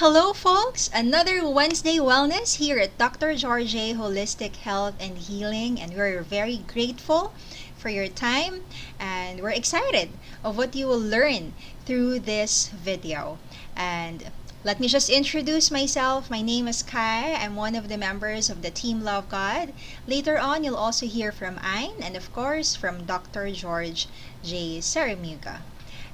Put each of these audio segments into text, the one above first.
Hello, folks! Another Wednesday Wellness here at DrGeorgeJ Holistic Health and Healing, and we're very grateful for your time and we're excited of what you will learn through this video. And let me just introduce myself. My name is Kai. I'm one of the members of the Team Love God. Later on, you'll also hear from Ayn and, of course, from Dr. George J. Saramuga.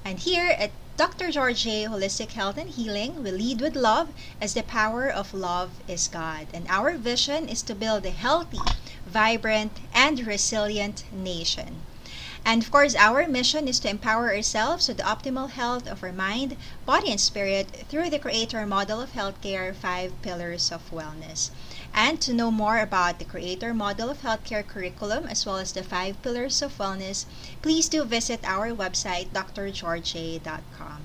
And here at DrGeorgeJ Holistic Health and Healing, we lead with love as the power of love is God. And our vision is to build a healthy, vibrant, and resilient nation. And of course, our mission is to empower ourselves to the optimal health of our mind, body, and spirit through the Creator model of healthcare, 5 pillars of wellness. And to know more about the Creator model of healthcare curriculum as well as the 5 pillars of wellness, please do visit our website, drgeorgej.com.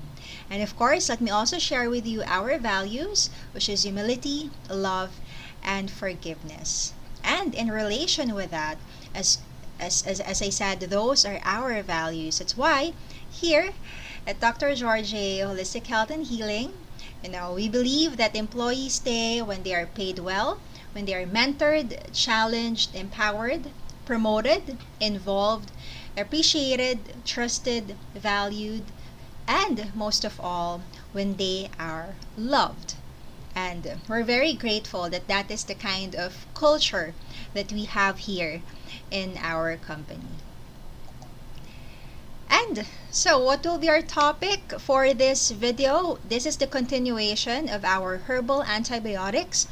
And of course, let me also share with you our values, which is humility, love, and forgiveness. And in relation with that, as I said, those are our values. That's why here at DrGeorgeJ Holistic Health and Healing, we believe that employees stay when they are paid well, when they are mentored, challenged, empowered, promoted, involved, appreciated, trusted, valued, and most of all, when they are loved. And we're very grateful that that is the kind of culture that we have here in our company. And so what will be our topic for this video? This is the continuation of our herbal antibiotics.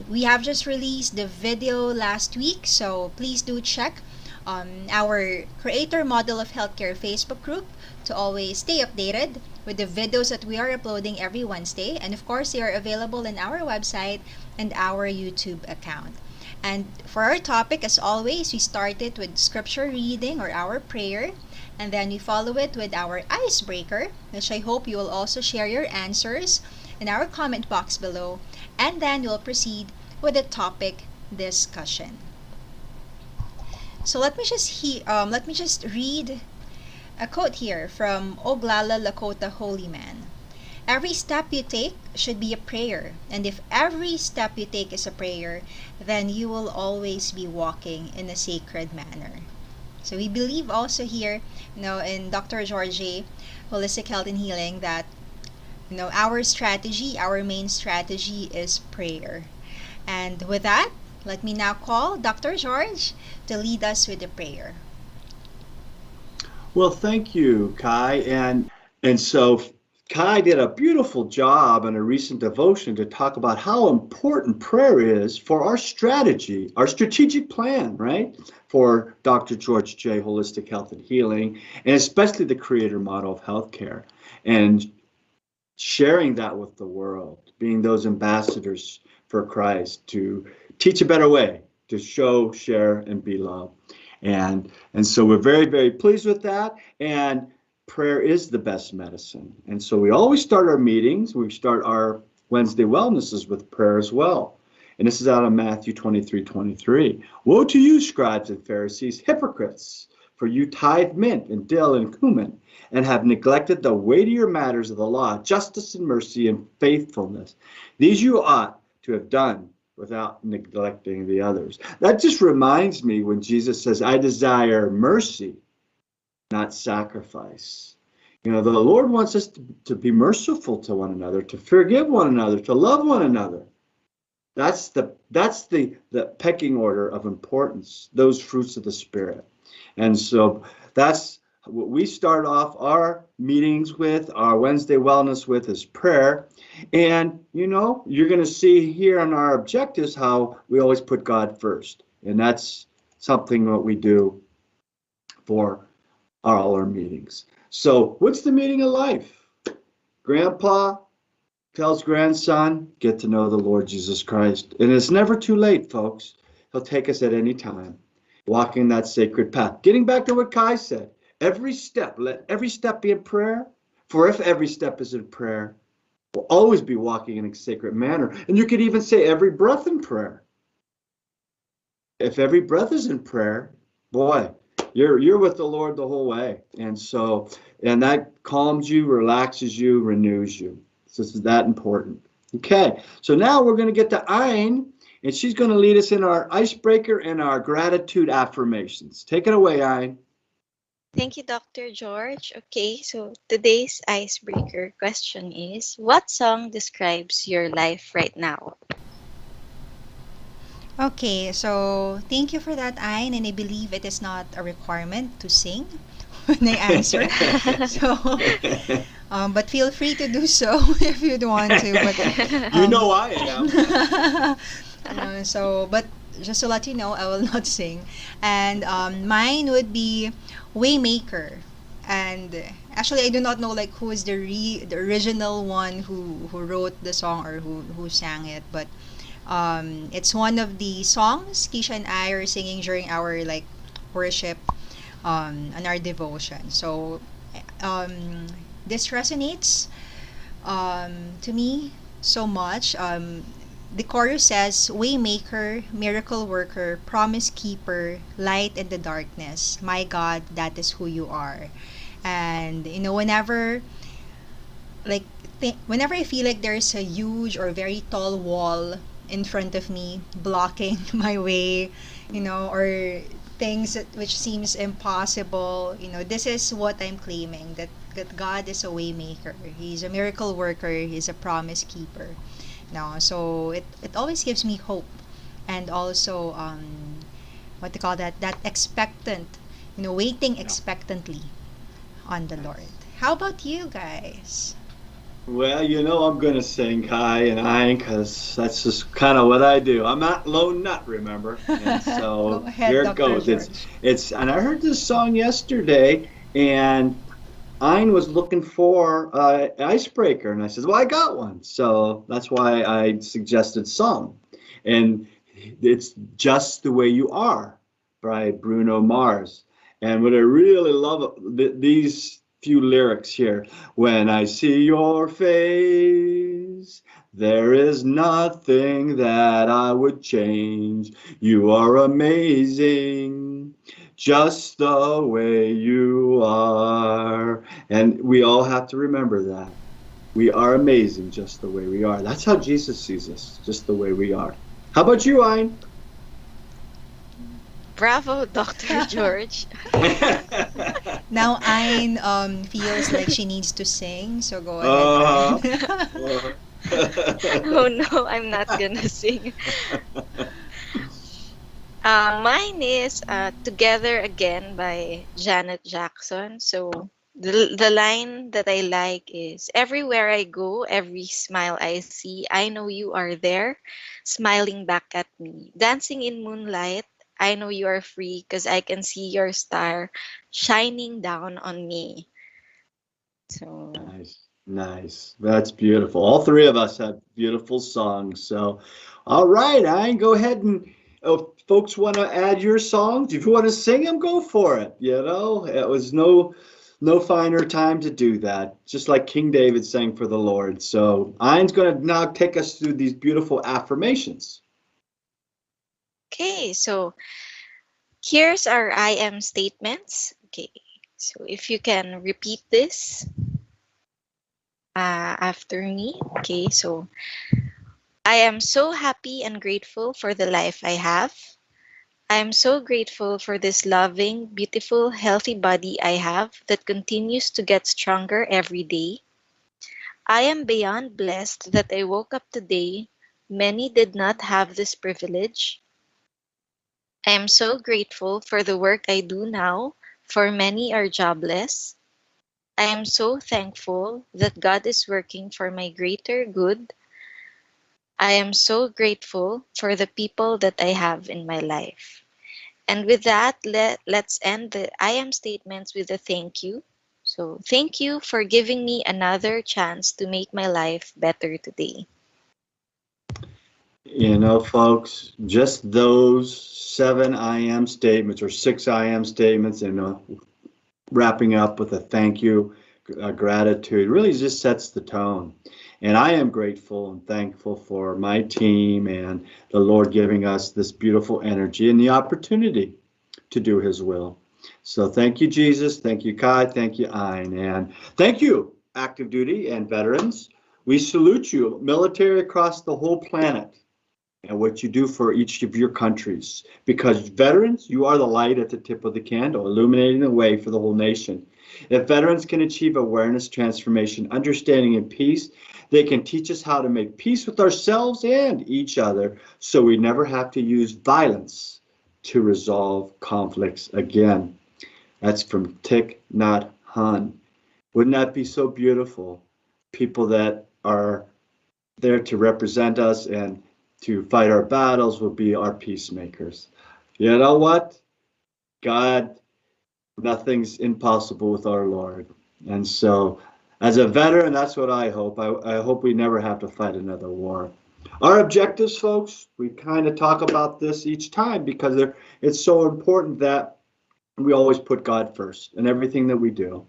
We have just released the video last week, so please do check our Creator Model of Healthcare Facebook group to always stay updated with the videos that we are uploading every Wednesday. And of course, they are available in our website and our YouTube account. And for our topic, as always, we started with scripture reading or our prayer, and then we follow it with our icebreaker, which I hope you will also share your answers in our comment box below, and then we'll proceed with the topic discussion. So let me just read a quote here from Oglala Lakota Holy Man. Every step you take should be a prayer, and if every step you take is a prayer, then you will always be walking in a sacred manner. So we believe also here, in DrGeorgeJ Holistic Health and Healing, that our main strategy is prayer. And with that, let me now call Dr. George to lead us with the prayer. Well, thank you, Kai. And so Kai did a beautiful job in a recent devotion to talk about how important prayer is for our strategy, our strategic plan, right? For DrGeorgeJ Holistic Health and Healing, and especially the Creator model of healthcare, and sharing that with the world, being those ambassadors for Christ to teach a better way, to show, share, and be loved. And so we're very, very pleased with that. And prayer is the best medicine. And so we always start our meetings, we start our Wednesday wellnesses with prayer as well. And this is out of Matthew 23:23. Woe to you, scribes and Pharisees, hypocrites, for you tithe mint and dill and cumin, and have neglected the weightier matters of the law, justice and mercy and faithfulness. These you ought to have done without neglecting the others. That just reminds me when Jesus says, I desire mercy, not sacrifice. The Lord wants us to be merciful to one another, to forgive one another, to love one another. That's the pecking order of importance, those fruits of the Spirit. And so that's what we start off our meetings with, our Wednesday wellness with, is prayer. And, you're going to see here on our objectives how we always put God first. And that's something that we do for all our meetings. So what's the meaning of life? Grandpa tells grandson, get to know the Lord Jesus Christ. And it's never too late, folks. He'll take us at any time, walking that sacred path. Getting back to what Kai said, let every step be in prayer. For if every step is in prayer, we'll always be walking in a sacred manner. And you could even say every breath in prayer. If every breath is in prayer, boy, you're with the Lord the whole way. And that calms you, relaxes you, renews you. So this is that important. Okay, so now we're going to get to Ayn, and she's going to lead us in our icebreaker and our gratitude affirmations. Take it away, Ayn. Thank you, Dr. George. Okay, so today's icebreaker question is, what song describes your life right now? Okay, so thank you for that, Ayn, and I believe it is not a requirement to sing when I answer. So, but feel free to do so if you'd want to. But You know I am. but just to let you know, I will not sing. And mine would be Waymaker. And actually, I do not know like who is the original one who wrote the song or who sang it, but it's one of the songs Keisha and I are singing during our like worship and our devotion. So um, this resonates to me so much. The chorus says, Waymaker, miracle worker, promise keeper, light in the darkness. My God, that is who you are. And you know, like whenever I feel like there's a huge or very tall wall in front of me blocking my way, you know, or which seems impossible, you know, this is what I'm claiming, that God is a way maker. He's a miracle worker. He's a promise keeper. No, so it always gives me hope, and also what they call that expectant, you know, waiting expectantly on the Lord. How about you guys? Well, you know I'm going to sing Kai and Ayn because that's just kind of what I do. I'm not lone nut, remember? And Go so ahead, here it Dr. goes. George. And I heard this song yesterday, and Ayn was looking for an icebreaker, and I said, "Well, I got one." So that's why I suggested song, and it's "Just the Way You Are" by Bruno Mars. And what I really love these few lyrics here: "When I see your face, there is nothing that I would change. You are amazing." Just the way you are. And we all have to remember that. We are amazing just the way we are. That's how Jesus sees us, just the way we are. How about you, Ayn? Bravo, Dr. George. Now Ayn feels like she needs to sing, so go ahead, uh, Ayn. uh, Oh no, I'm not gonna sing. Mine is Together Again by Janet Jackson. So the line that I like is, everywhere I go, every smile I see, I know you are there, smiling back at me. Dancing in moonlight, I know you are free because I can see your star shining down on me. So nice, nice. That's beautiful. All three of us have beautiful songs. So, all right, Ayn, go ahead and if folks want to add your songs, if you want to sing them, go for it. You know, it was no finer time to do that. Just like King David sang for the Lord. So, Ayn's going to now take us through these beautiful affirmations. okay, so here's our I am statements. Okay, so if you can repeat this after me. Okay, so I am so happy and grateful for the life I have. I am so grateful for this loving, beautiful, healthy body I have that continues to get stronger every day. I am beyond blessed that I woke up today. Many did not have this privilege. I am so grateful for the work I do now, for many are jobless. I am so thankful that God is working for my greater good. I am so grateful for the people that I have in my life. And with that, let's end the I am statements with a thank you. So, thank you for giving me another chance to make my life better today. You know, folks, just those 7 I am statements or 6 I am statements and wrapping up with a thank you, gratitude really just sets the tone. And I am grateful and thankful for my team and the Lord giving us this beautiful energy and the opportunity to do His will. So thank you, Jesus. Thank you, Kai. Thank you, Ayn. And thank you, active duty and veterans. We salute you, military across the whole planet, and what you do for each of your countries. Because veterans, you are the light at the tip of the candle, illuminating the way for the whole nation. If veterans can achieve awareness, transformation, understanding, and peace, they can teach us how to make peace with ourselves and each other so we never have to use violence to resolve conflicts again. That's from Thich Nhat Hanh. Wouldn't that be so beautiful? People that are there to represent us and to fight our battles will be our peacemakers. You know what? God, nothing's impossible with our Lord. And so, as a veteran, that's what I hope. I hope we never have to fight another war. Our objectives, folks, we kind of talk about this each time because it's so important that we always put God first in everything that we do.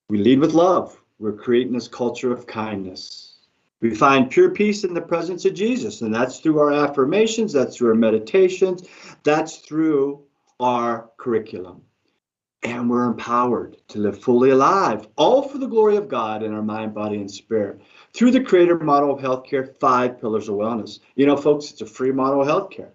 We lead with love. We're creating this culture of kindness. We find pure peace in the presence of Jesus, and that's through our affirmations, that's through our meditations, that's through our curriculum. And we're empowered to live fully alive, all for the glory of God in our mind, body, and spirit. Through the Creator model of healthcare, 5 pillars of wellness. You know, folks, it's a free model of healthcare.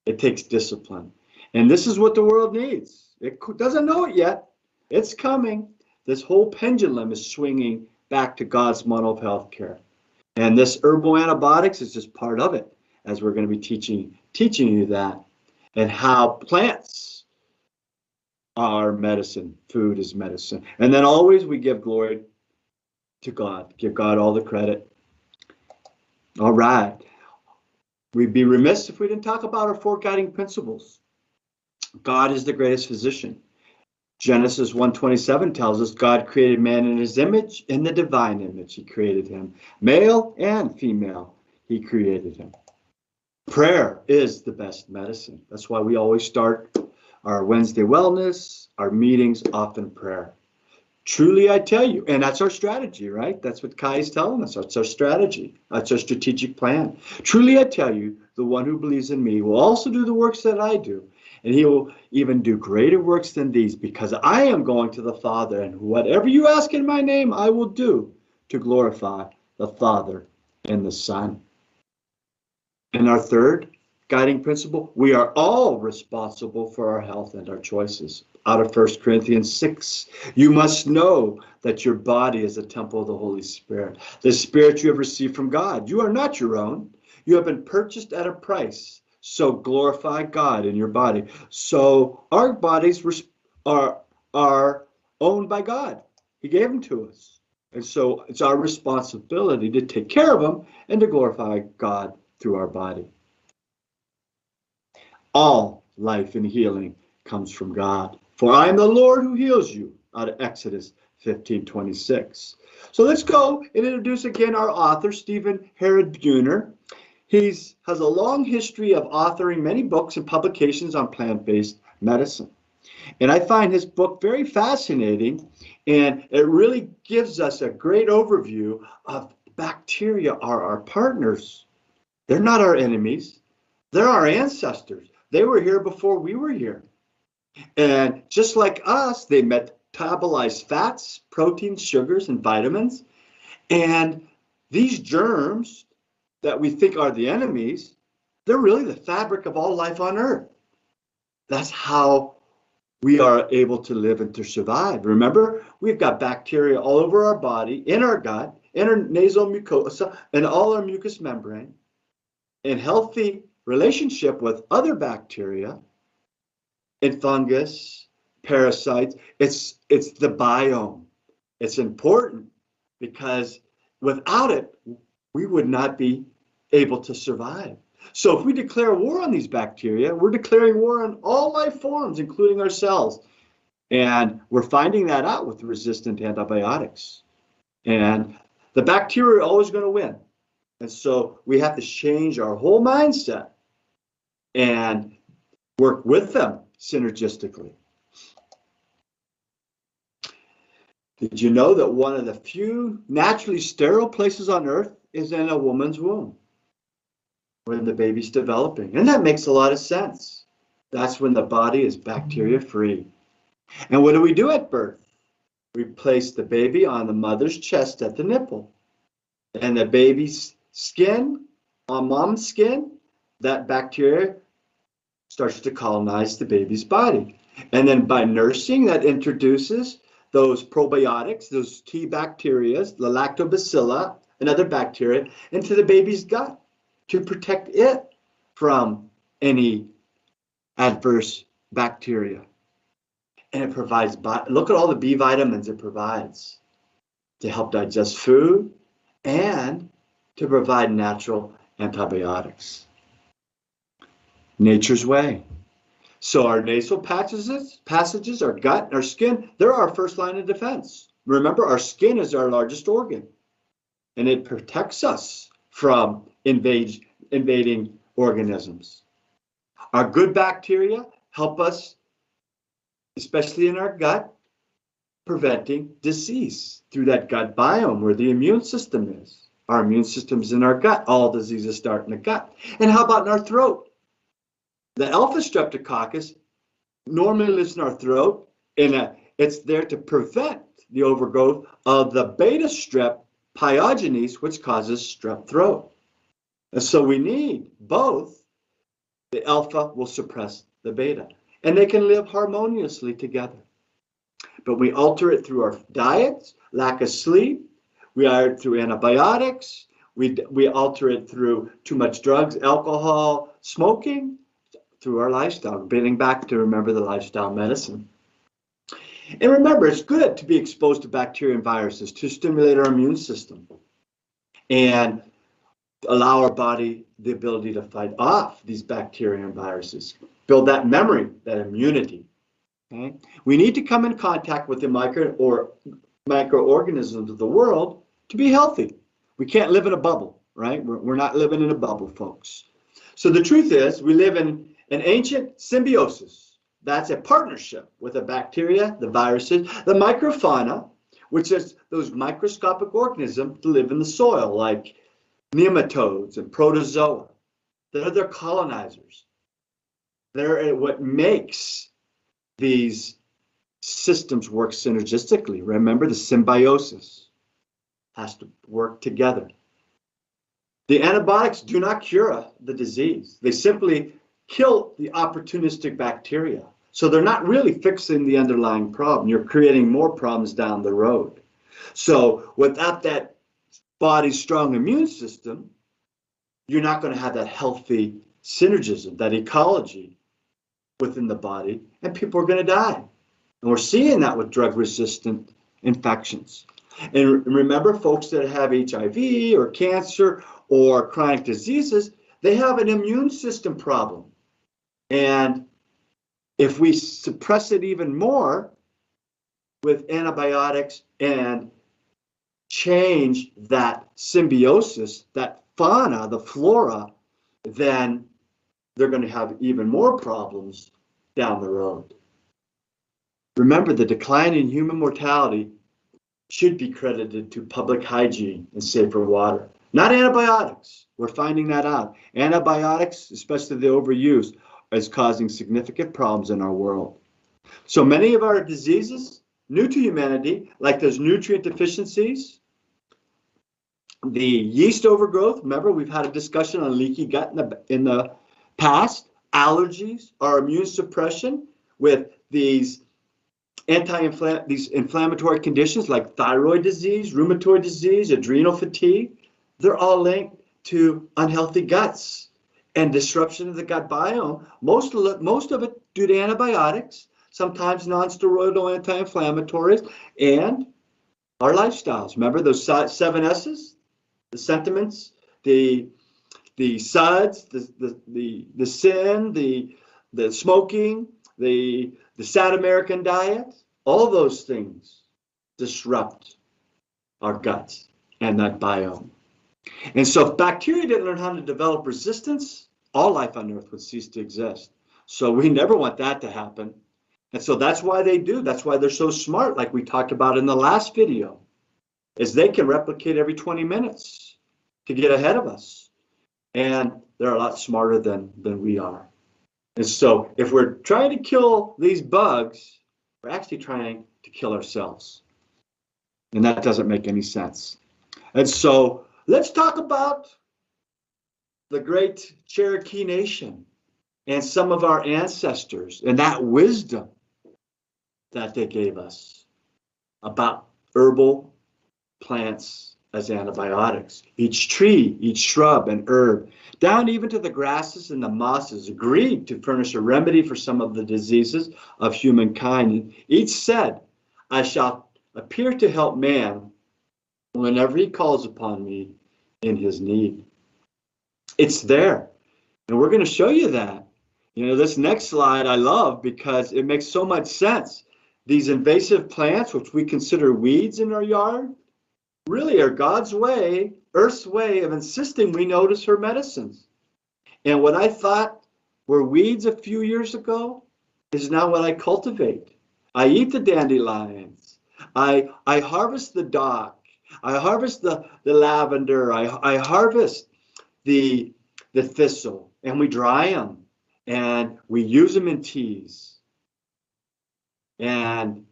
It takes discipline. And this is what the world needs. It doesn't know it yet. It's coming. This whole pendulum is swinging back to God's model of healthcare. And this herbal antibiotics is just part of it, as we're going to be teaching you that, and how plants are medicine, food is medicine. And then always we give glory to God, give God all the credit. All right. We'd be remiss if we didn't talk about our 4 guiding principles. God is the greatest physician. Genesis 1:27 tells us God created man in his image, in the divine image he created him. Male and female, he created him. Prayer is the best medicine. That's why we always start our Wednesday wellness, our meetings off in prayer. Truly, I tell you, and that's our strategy, right? That's what Kai is telling us. That's our strategy. That's our strategic plan. Truly, I tell you, the one who believes in me will also do the works that I do. And he will even do greater works than these, because I am going to the Father, and whatever you ask in my name, I will do to glorify the Father and the Son. And our third guiding principle, we are all responsible for our health and our choices. Out of 1 Corinthians 6, you must know that your body is a temple of the Holy Spirit, the Spirit you have received from God. You are not your own. You have been purchased at a price. So glorify God in your body. So our bodies are owned by God. He gave them to us. And so it's our responsibility to take care of them and to glorify God through our body. All life and healing comes from God. For I am the Lord who heals you, out of Exodus 15:26. So let's go and introduce again our author, Stephen Herod-Buhner. He has a long history of authoring many books and publications on plant-based medicine. And I find his book very fascinating, and it really gives us a great overview of bacteria are our partners. They're not our enemies. They're our ancestors. They were here before we were here. And just like us, they metabolize fats, proteins, sugars, and vitamins. And these germs that we think are the enemies, they're really the fabric of all life on Earth. That's how we are able to live and to survive. Remember, we've got bacteria all over our body, in our gut, in our nasal mucosa, and all our mucous membrane, in healthy relationship with other bacteria, and fungus, parasites. It's the biome. It's important because without it, we would not be able to survive. So if we declare war on these bacteria, we're declaring war on all life forms, including our cells. And we're finding that out with resistant antibiotics. And the bacteria are always going to win. And so we have to change our whole mindset and work with them synergistically. Did you know that one of the few naturally sterile places on Earth is in a woman's womb when the baby's developing? And that makes a lot of sense. That's when the body is bacteria free. And what do we do at birth? We place the baby on the mother's chest at the nipple. And the baby's skin, on mom's skin, that bacteria starts to colonize the baby's body. And then by nursing, that introduces those probiotics, those T bacteria, the lactobacilli and other bacteria into the baby's gut to protect it from any adverse bacteria. And it provides, look at all the B vitamins it provides to help digest food and to provide natural antibiotics. Nature's way. So our nasal passages, our gut, our skin, they're our first line of defense. Remember, our skin is our largest organ, and it protects us from invading organisms. Our good bacteria help us, especially in our gut, preventing disease through that gut biome where the immune system is. Our immune system is in our gut. All diseases start in the gut. And how about in our throat? The alpha streptococcus normally lives in our throat, and it's there to prevent the overgrowth of the beta strep pyogenes, which causes strep throat. And so we need both. The alpha will suppress the beta, and they can live harmoniously together. But we alter it through our diets, lack of sleep. We alter it through antibiotics. We alter it through too much drugs, alcohol, smoking, through our lifestyle, getting back to remember the lifestyle medicine. And remember, it's good to be exposed to bacteria and viruses to stimulate our immune system and allow our body the ability to fight off these bacteria and viruses, build that memory, that immunity. Okay? We need to come in contact with the microorganisms of the world to be healthy. We can't live in a bubble, right? We're not living in a bubble, folks. So the truth is, we live in an ancient symbiosis. That's a partnership with the bacteria, the viruses, the microfauna, which is those microscopic organisms that live in the soil, like nematodes and protozoa. They're their colonizers. They're what makes these systems work synergistically. Remember, the symbiosis has to work together. The antibiotics do not cure the disease. They simply kill the opportunistic bacteria. So they're not really fixing the underlying problem. You're creating more problems down the road. So without that body's strong immune system, you're not going to have that healthy synergism, that ecology within the body, and people are going to die. And we're seeing that with drug-resistant infections. And remember, folks that have HIV or cancer or chronic diseases, they have an immune system problem. And if we suppress it even more with antibiotics and change that symbiosis, that fauna, the flora, then they're going to have even more problems down the road. Remember, the decline in human mortality should be credited to public hygiene and safer water, not antibiotics. We're finding that out. Antibiotics, especially the overuse, is causing significant problems in our world. So many of our diseases, new to humanity, like those nutrient deficiencies, the yeast overgrowth. Remember, we've had a discussion on leaky gut in the past. Allergies, our immune suppression with these inflammatory conditions like thyroid disease, rheumatoid disease, adrenal fatigue. They're all linked to unhealthy guts and disruption of the gut biome. Most of it due to antibiotics, sometimes non-steroidal anti-inflammatories, and our lifestyles. Remember those 7 S's? The sentiments, the suds, the sin, the smoking, the sad American diet. All those things disrupt our guts and that biome. And so if bacteria didn't learn how to develop resistance, all life on Earth would cease to exist. So we never want that to happen. And so that's why they do. That's why they're so smart, like we talked about in the last video, is they can replicate every 20 minutes to get ahead of us. And they're a lot smarter than we are. And so if we're trying to kill these bugs, we're actually trying to kill ourselves. And that doesn't make any sense. And so let's talk about the great Cherokee Nation and some of our ancestors and that wisdom that they gave us about herbal plants as antibiotics. Each tree, each shrub and herb, down even to the grasses and the mosses, agreed to furnish a remedy for some of the diseases of humankind. Each said, I shall appear to help man whenever he calls upon me in his need. It's there. And we're going to show you that. You know, this next slide I love because it makes so much sense. These invasive plants, which we consider weeds in our yard, really are God's way, Earth's way of insisting we notice her medicines. And what I thought were weeds a few years ago is now what I cultivate. I eat the dandelions. I harvest the dock. I harvest the lavender. I harvest the thistle, and we dry them, and we use them in teas. And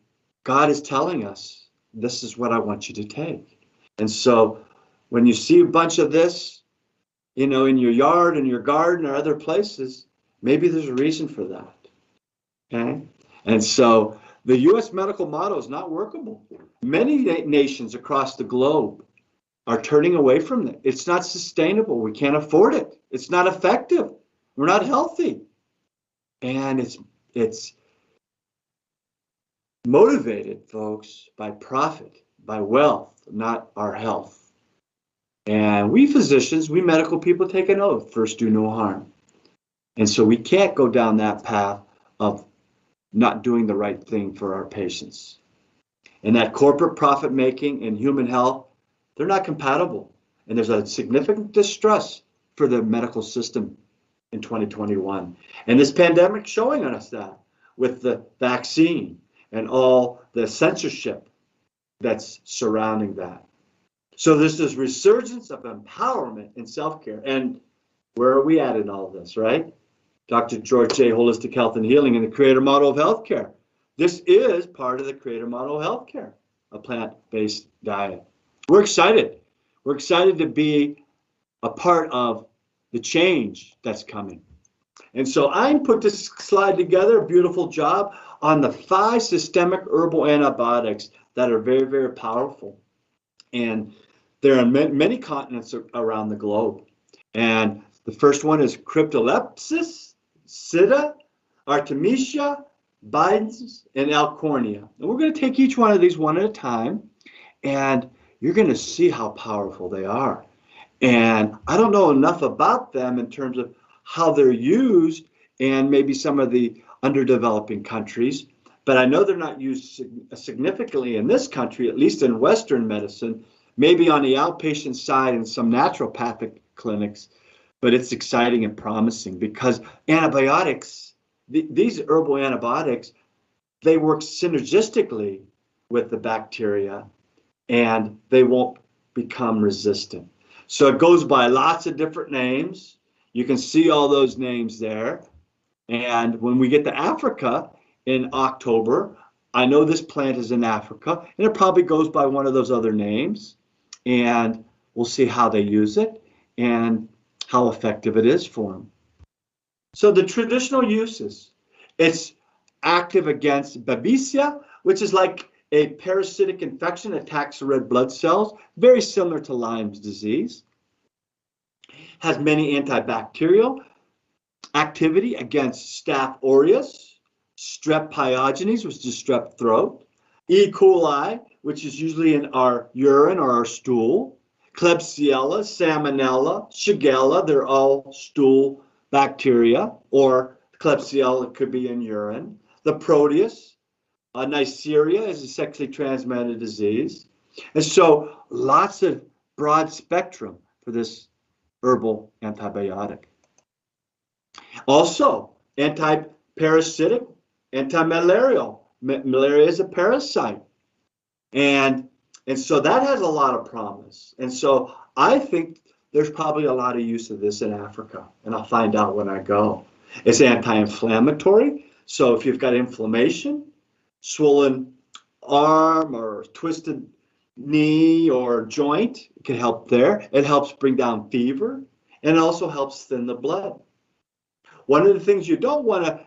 God is telling us, this is what I want you to take. And so when you see a bunch of this, you know, in your yard, in your garden, or other places, maybe there's a reason for that. Okay? And so the U.S. medical model is not workable. Many nations across the globe are turning away from it. It's not sustainable. We can't afford it. It's not effective. We're not healthy. And it's motivated, folks, by profit, by wealth, not our health. And we physicians, we medical people take an oath, first do no harm. And so we can't go down that path of not doing the right thing for our patients. And that corporate profit making and human health, they're not compatible. And there's a significant distrust for the medical system in 2021. And this pandemic showing us that with the vaccine and all the censorship that's surrounding that. So there's this resurgence of empowerment in self-care. And where are we at in all this, right? DrGeorgeJ, Holistic Health and Healing, and the creator model of healthcare. This is part of the creator model of healthcare, a plant-based diet. We're excited. We're excited to be a part of the change that's coming. And so I put this slide together, a beautiful job, on the 5 systemic herbal antibiotics that are very, very powerful. And they're on many continents around the globe. And the first one is Cryptolepis, Sida, Artemisia, Bidens, and Alcornia. And we're going to take each one of these one at a time, and you're going to see how powerful they are. And I don't know enough about them in terms of how they're used and maybe some of the underdeveloping countries, but I know they're not used significantly in this country, at least in Western medicine, maybe on the outpatient side in some naturopathic clinics. But it's exciting and promising because antibiotics, these herbal antibiotics, they work synergistically with the bacteria and they won't become resistant. So it goes by lots of different names. You can see all those names there. And when we get to Africa in October, I know this plant is in Africa and it probably goes by one of those other names. And we'll see how they use it and how effective it is for them. So the traditional uses, it's active against babesia, which is like a parasitic infection that attacks the red blood cells, very similar to Lyme's disease. Has many antibacterial activity against Staph aureus, Strep pyogenes, which is strep throat, E. coli, which is usually in our urine or our stool, Klebsiella, Salmonella, Shigella, they're all stool bacteria, or Klebsiella could be in urine. The Proteus, Neisseria is a sexually transmitted disease. And so lots of broad spectrum for this herbal antibiotic. Also, anti-parasitic, anti-malarial. Malaria is a parasite. And so that has a lot of promise. And so I think there's probably a lot of use of this in Africa, and I'll find out when I go. It's anti-inflammatory. So if you've got inflammation, swollen arm or twisted knee or joint, it can help there. It helps bring down fever, and it also helps thin the blood. One of the things you don't want to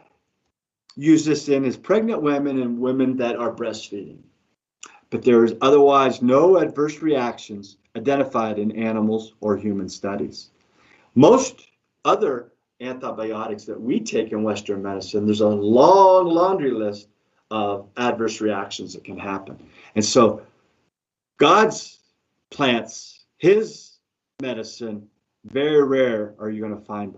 use this in is pregnant women and women that are breastfeeding. But there is otherwise no adverse reactions identified in animals or human studies. Most other antibiotics that we take in Western medicine, there's a long laundry list of adverse reactions that can happen. And so God's plants, his medicine, very rare are you going to find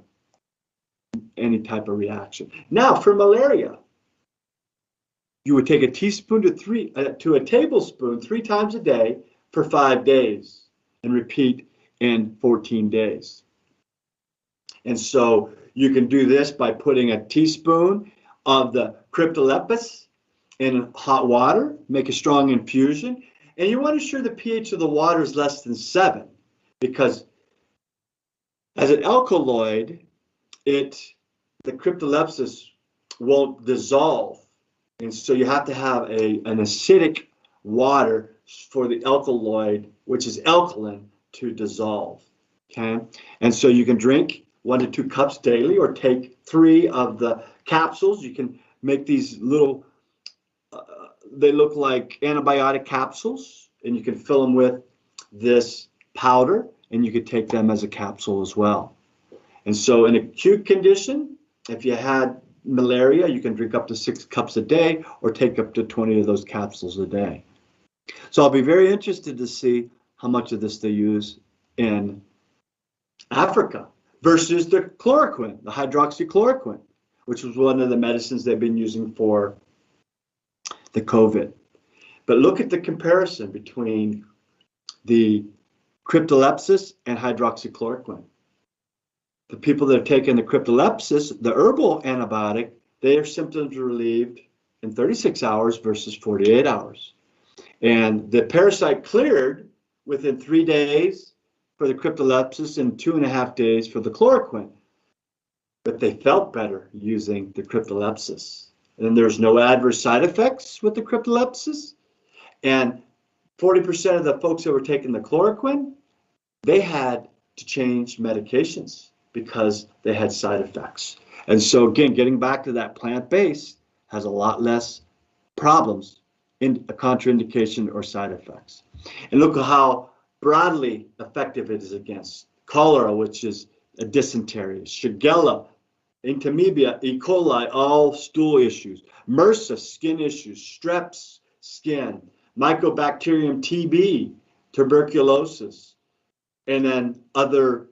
any type of reaction. Now, for malaria, you would take a teaspoon to a tablespoon 3 times a day for 5 days and repeat in 14 days. And so you can do this by putting a teaspoon of the cryptolepis in hot water, make a strong infusion, and you want to ensure the pH of the water is less than 7, because as an alkaloid, the cryptolepis won't dissolve. And so you have to have an acidic water for the alkaloid, which is alkaline, to dissolve. Okay? And so you can drink 1 to 2 cups daily, or take 3 of the capsules. You can make these little, they look like antibiotic capsules, and you can fill them with this powder, and you could take them as a capsule as well. And so in acute condition, if you had malaria, you can drink up to 6 cups a day or take up to 20 of those capsules a day. So I'll be very interested to see how much of this they use in Africa versus the chloroquine, the hydroxychloroquine, which was one of the medicines they've been using for the COVID. But look at the comparison between the cryptolepis and hydroxychloroquine. The people that have taken the cryptolepis, the herbal antibiotic, their symptoms are relieved in 36 hours versus 48 hours. And the parasite cleared within 3 days for the cryptolepis and 2.5 days for the chloroquine. But they felt better using the cryptolepis. And there's no adverse side effects with the cryptolepis. And 40% of the folks that were taking the chloroquine, they had to change medications because they had side effects. And so again, getting back to that plant-based has a lot less problems in a contraindication or side effects. And look at how broadly effective it is against cholera, which is a dysentery, Shigella, Entamoeba, E. coli, all stool issues, MRSA, skin issues, streps, skin, Mycobacterium TB, tuberculosis, and then other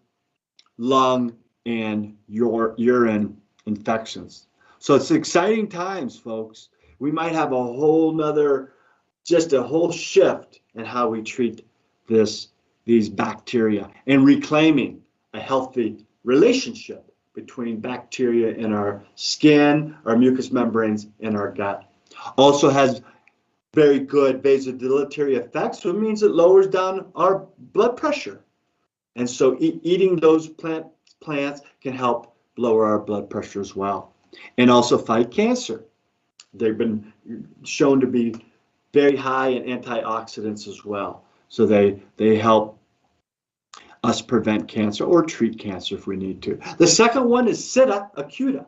lung and urine infections. So it's exciting times, folks. We might have a whole shift in how we treat these bacteria, and reclaiming a healthy relationship between bacteria in our skin, our mucous membranes, and our gut. Also has very good vasodilatory effects, so it means it lowers down our blood pressure. And so eating those plants can help lower our blood pressure as well. And also fight cancer. They've been shown to be very high in antioxidants as well. So they help us prevent cancer or treat cancer if we need to. The second one is Sida acuta,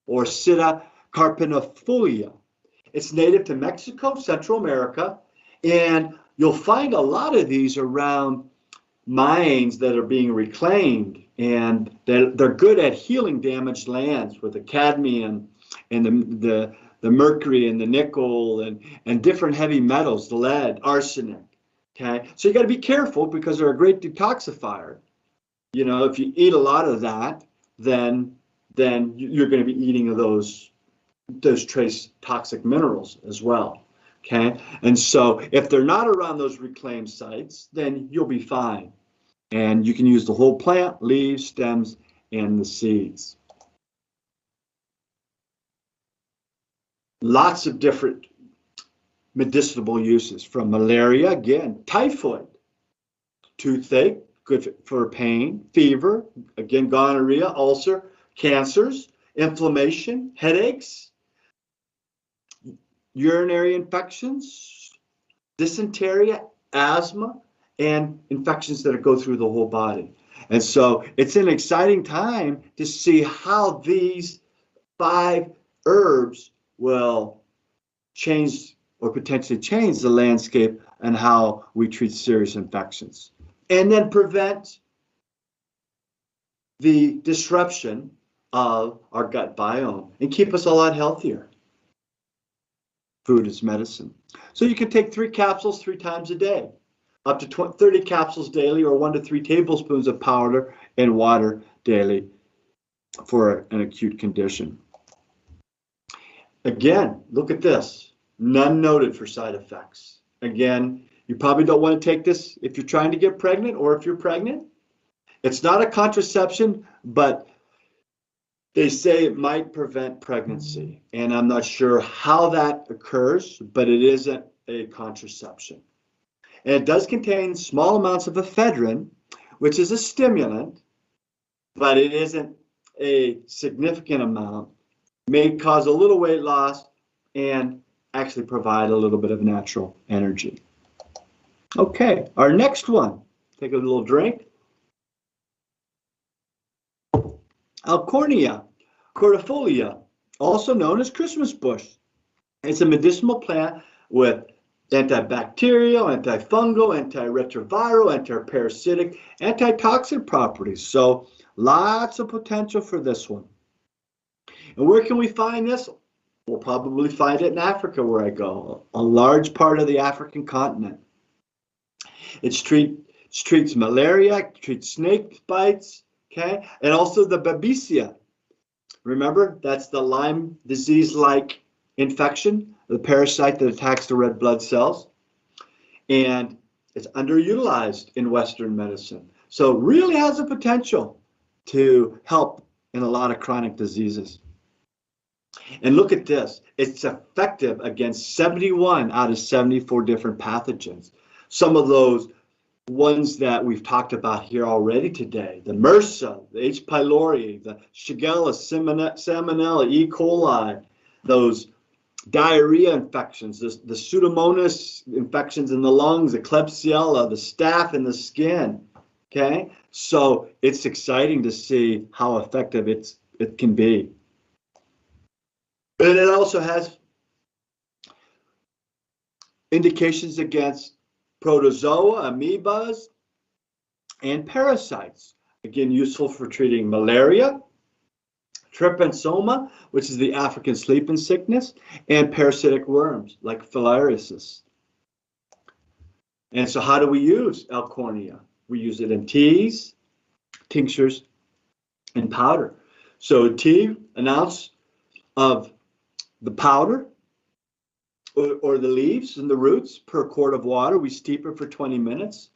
or Sida carpinifolia. It's native to Mexico, Central America, and you'll find a lot of these around mines that are being reclaimed, and they're good at healing damaged lands with the cadmium and the mercury and the nickel and different heavy metals, the lead, arsenic. Okay, so you got to be careful because they're a great detoxifier. You know, if you eat a lot of that, then you're going to be eating those trace toxic minerals as well. Okay, and so if they're not around those reclaimed sites, then you'll be fine. And you can use the whole plant, leaves, stems, and the seeds. Lots of different medicinal uses, from malaria, again, typhoid, toothache, good for pain, fever, again, gonorrhea, ulcer, cancers, inflammation, headaches, urinary infections, dysentery, asthma, and infections that go through the whole body. And so it's an exciting time to see how these 5 herbs will change or potentially change the landscape and how we treat serious infections. And then prevent the disruption of our gut biome and keep us a lot healthier. Food is medicine. So you can take 3 capsules 3 times a day, up to 30 capsules daily, or 1 to 3 tablespoons of powder and water daily for an acute condition. Again, look at this. None noted for side effects. Again, you probably don't want to take this if you're trying to get pregnant or if you're pregnant. It's not a contraception, but they say it might prevent pregnancy. And I'm not sure how that occurs, but it isn't a contraception. And it does contain small amounts of ephedrine, which is a stimulant, but it isn't a significant amount. May cause a little weight loss and actually provide a little bit of natural energy. Okay, our next one. Take a little drink. Alcornia cordifolia, also known as Christmas bush. It's a medicinal plant with antibacterial, antifungal, antiretroviral, antiparasitic, antitoxin properties. So lots of potential for this one. And where can we find this? We'll probably find it in Africa where I go, a large part of the African continent. It treats malaria, it treats snake bites, okay, and also the babesia. Remember, that's the Lyme disease-like infection, the parasite that attacks the red blood cells. And it's underutilized in Western medicine. So it really has the potential to help in a lot of chronic diseases. And look at this. It's effective against 71 out of 74 different pathogens. Some of those ones that we've talked about here already today, the MRSA, the H. pylori, the Shigella, Salmonella, E. coli, those diarrhea infections, the Pseudomonas infections in the lungs, the Klebsiella, the staph in the skin, okay? So it's exciting to see how effective it can be. And it also has indications against protozoa, amoebas, and parasites. Again, useful for treating malaria, trypanosoma, which is the African sleeping sickness, and parasitic worms like filariasis. And so how do we use Alcornia? We use it in teas, tinctures, and powder. So a tea, an ounce of the powder, or the leaves and the roots per quart of water. We steep it for 20 minutes.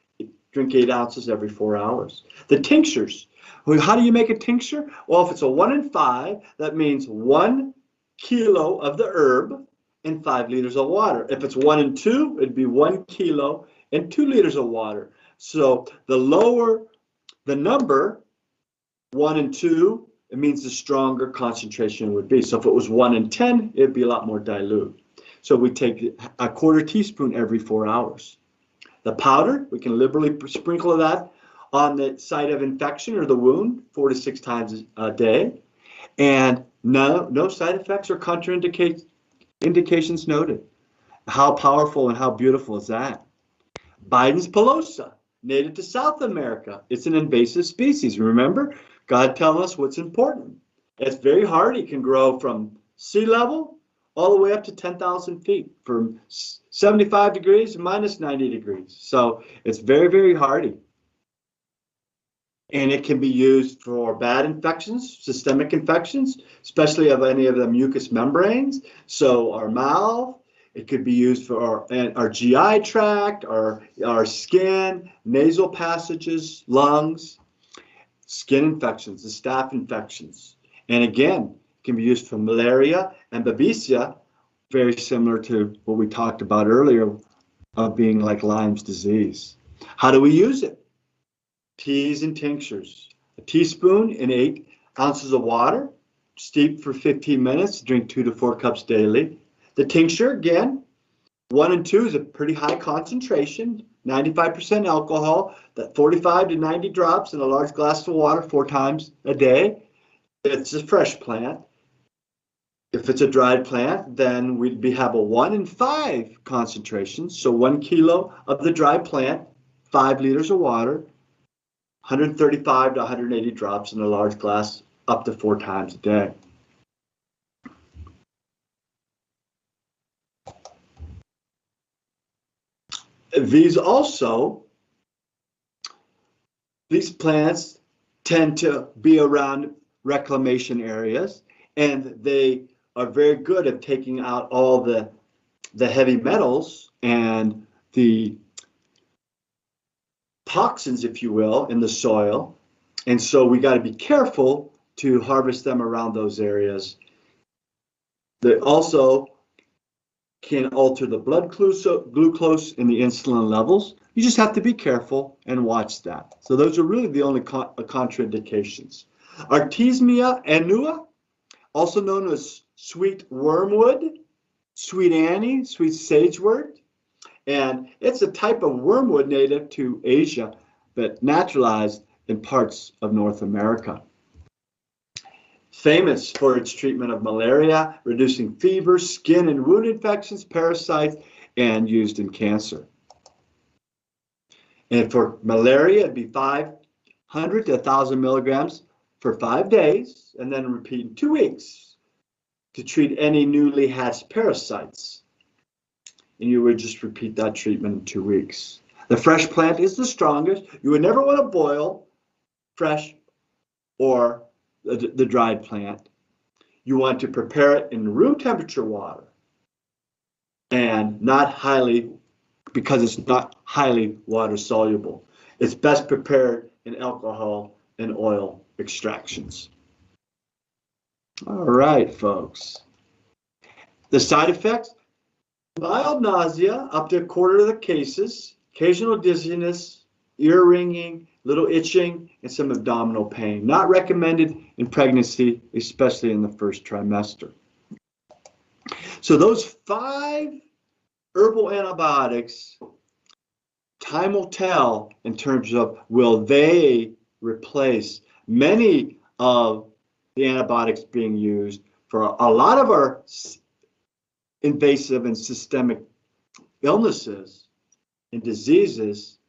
Drink 8 ounces every 4 hours. The tinctures. Well, how do you make a tincture? Well, if it's a 1 in 5, that means 1 kilo of the herb and 5 liters of water. If it's 1 in 2, it'd be 1 kilo and 2 liters of water. So the lower the number, 1 in 2, it means the stronger concentration would be. So if it was 1 in 10, it'd be a lot more dilute. So we take a quarter teaspoon every 4 hours. The powder, we can liberally sprinkle that on the site of infection or the wound 4 to 6 times a day. And no side effects or indications noted. How powerful and how beautiful is that? Biden's pilosa, native to South America. It's an invasive species. Remember, God telling us what's important. It's very hardy, can grow from sea level all the way up to 10,000 feet, from 75 degrees to minus 90 degrees. So it's very, very hardy. And it can be used for bad infections, systemic infections, especially of any of the mucous membranes. So our mouth, it could be used for our GI tract, our skin, nasal passages, lungs, skin infections, the staph infections. And again, it can be used for malaria and babesia, very similar to what we talked about earlier of being like Lyme's disease. How do we use it? Teas and tinctures. A teaspoon in 8 ounces of water, steep for 15 minutes, drink 2 to 4 cups daily. The tincture, again, 1 and 2 is a pretty high concentration, 95% alcohol, that 45 to 90 drops in a large glass of water 4 times a day. It's a fresh plant. If it's a dried plant, then we'd have a 1 in 5 concentration. So 1 kilo of the dried plant, 5 liters of water, 135 to 180 drops in a large glass up to 4 times a day. These plants tend to be around reclamation areas, and they are very good at taking out all the heavy metals and the toxins, if you will, in the soil. And so we got to be careful to harvest them around those areas. They also can alter the blood glucose and the insulin levels. You just have to be careful and watch that. So those are really the only contraindications. Artemisia annua, also known as sweet wormwood, sweet anise, sweet sagewort, and it's a type of wormwood native to Asia, but naturalized in parts of North America. Famous for its treatment of malaria, reducing fever, skin and wound infections, parasites, and used in cancer. And for malaria, it'd be 500 to 1,000 milligrams for 5 days, and then repeat in 2 weeks to treat any newly hatched parasites. And you would just repeat that treatment in 2 weeks. The fresh plant is the strongest. You would never want to boil fresh or the dried plant. You want to prepare it in room temperature water and not highly, because it's not highly water soluble. It's best prepared in alcohol and oil extractions. All right, folks. The side effects: mild nausea, up to a quarter of the cases, occasional dizziness, ear ringing, little itching, and some abdominal pain. Not recommended in pregnancy, especially in the first trimester. So those 5 herbal antibiotics, time will tell in terms of will they replace many of the antibiotics being used for a lot of our invasive and systemic illnesses and diseases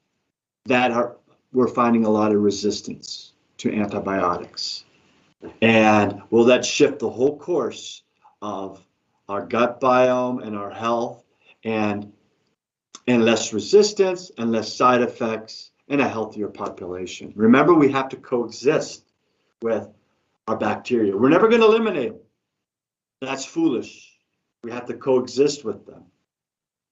that we're finding a lot of resistance to antibiotics. And will that shift the whole course of our gut biome and our health, and less resistance and less side effects and a healthier population? Remember, we have to coexist with our bacteria. We're never going to eliminate them. That's foolish. We have to coexist with them.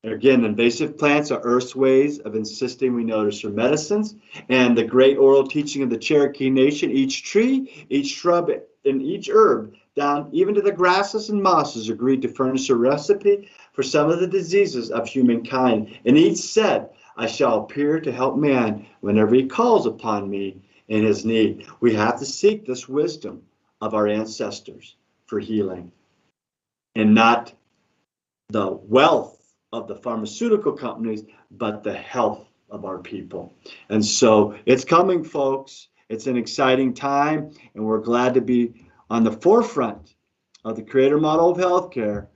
And again, invasive plants are Earth's ways of insisting we notice her medicines, and the great oral teaching of the Cherokee Nation: each tree, each shrub, and each herb, down even to the grasses and mosses, agreed to furnish a recipe for some of the diseases of humankind. And each said, I shall appear to help man whenever he calls upon me in his need. We have to seek this wisdom of our ancestors for healing, and not the wealth of the pharmaceutical companies, but the health of our people. And so it's coming, folks. It's an exciting time, and we're glad to be on the forefront of the creator model of healthcare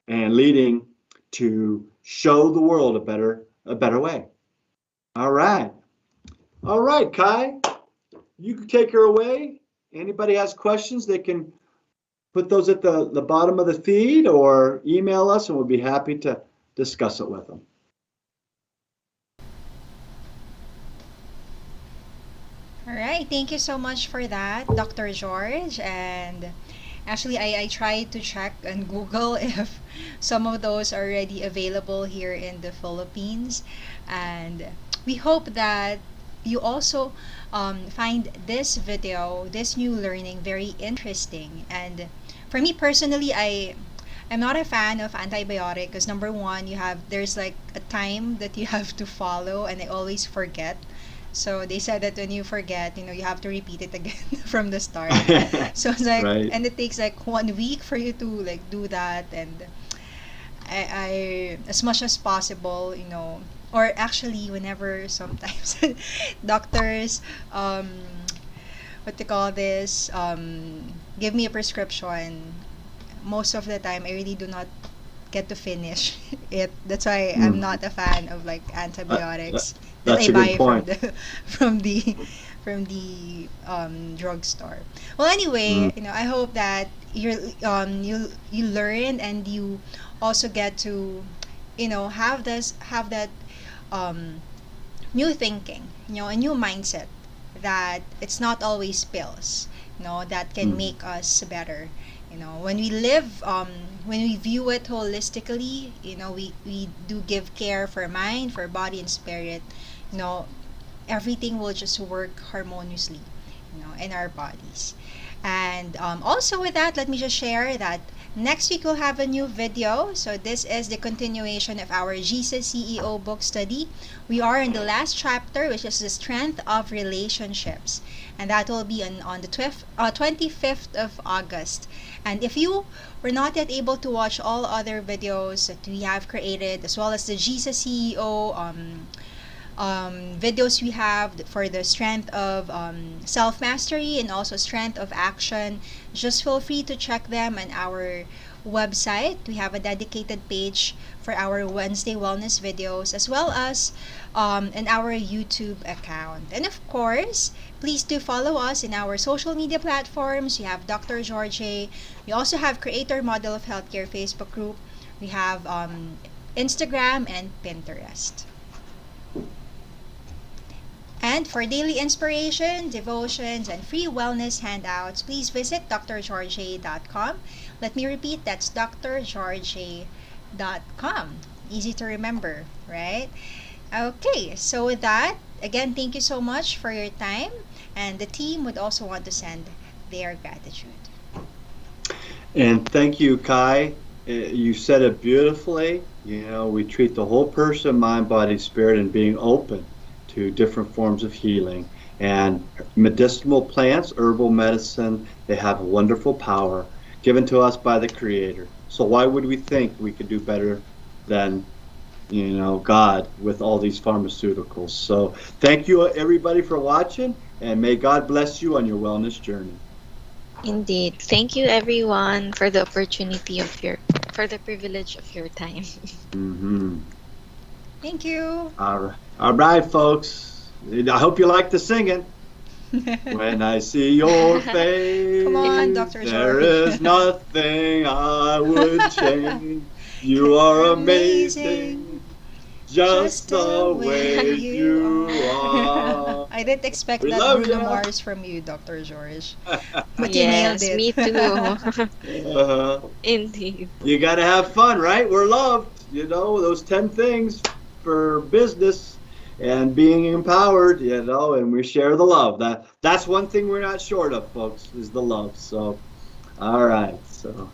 and leading to show the world a better way. All right. All right, Kai, you can take her away. Anybody has questions, they can put those at the bottom of the feed or email us, and we'll be happy to discuss it with them. All right, thank you so much for that, Dr. George. And actually, I tried to check on Google if some of those are already available here in the Philippines. And we hope that you also find this video, this new learning, very interesting. And for me personally, I'm not a fan of antibiotic because number one, there's like a time that you have to follow, and I always forget. So they said that when you forget, you have to repeat it again from the start. So it's like, Right. and it takes like 1 week for you to like do that. And I as much as possible, or actually whenever sometimes doctors what to call this give me a prescription, most of the time I really do not get to finish it. That's why I'm Mm. not a fan of like Uh, that, antibiotics that that's I a good buy from point. the from the drugstore. Well, Mm. anyway, I hope that you learn and you also get to have that um new thinking, a new mindset that it's not always pills, that can Mm. make us better. When we live, when we view it holistically, we do give care for mind, for body and spirit, you know, everything will just work harmoniously, in our bodies. And also with that, let me just share that next week we'll have a new video. So this is the continuation of our Jesus CEO book study. We are in the last chapter, which is the strength of relationships. And that will be on the 25th of August. And if you were not yet able to watch all other videos that we have created, as well as the Jesus CEO videos we have for the strength of self mastery and also strength of action, just feel free to check them on our website. We have a dedicated page for our Wednesday wellness videos, as well as in our YouTube account. And of course, please do follow us in our social media platforms. We have DrGeorgeJ. We also have Creator Model of Healthcare Facebook group. We have Instagram and Pinterest. And for daily inspiration, devotions, and free wellness handouts, please visit drgeorgej.com. Let me repeat, that's drgeorgej.com. Easy to remember, right? Okay, so with that, again, thank you so much for your time. And the team would also want to send their gratitude. And thank you, Kai. You said it beautifully. We treat the whole person, mind, body, spirit, and being open to different forms of healing. And medicinal plants, herbal medicine, they have a wonderful power given to us by the Creator. So why would we think we could do better than, God with all these pharmaceuticals? So thank you, everybody, for watching, and may God bless you on your wellness journey. Indeed. Thank you everyone for the opportunity of your for the privilege of your time. Mm-hmm. Thank you. All right, folks. I hope you like the singing. When I see your Come on, face, Dr. there George. is nothing I would change. You are You're amazing, amazing, just just the the way way you you are. are. I didn't expect We that love Bruno you. Mars from you, Dr. George. But you nailed Yes, it. me too. Uh, Indeed. you got to have fun, right? We're loved. Those 10 things for business and being empowered, and we share the love. That's one thing we're not short of, folks, is the love. So, all right. So